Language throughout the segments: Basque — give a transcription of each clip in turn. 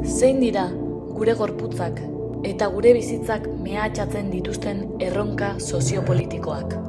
Zein dira gure gorputzak eta gure bizitzak mehatxatzen dituzten erronka soziopolitikoak?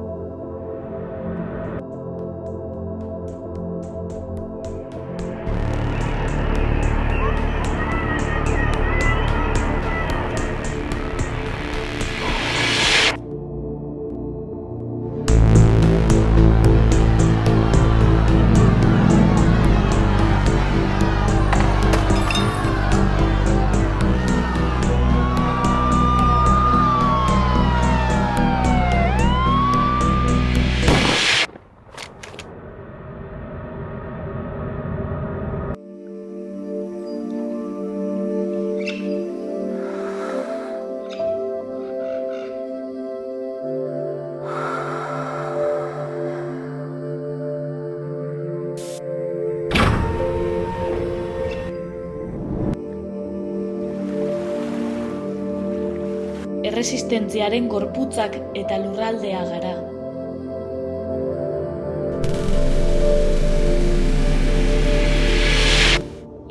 Erresistentziaren gorputzak eta lurraldea gara.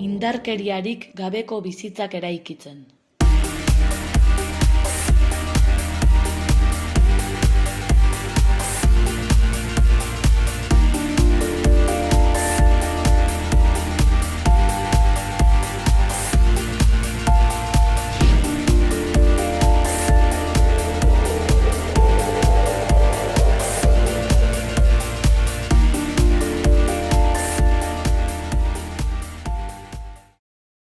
Indarkeriarik gabeko bizitzak eraikitzen.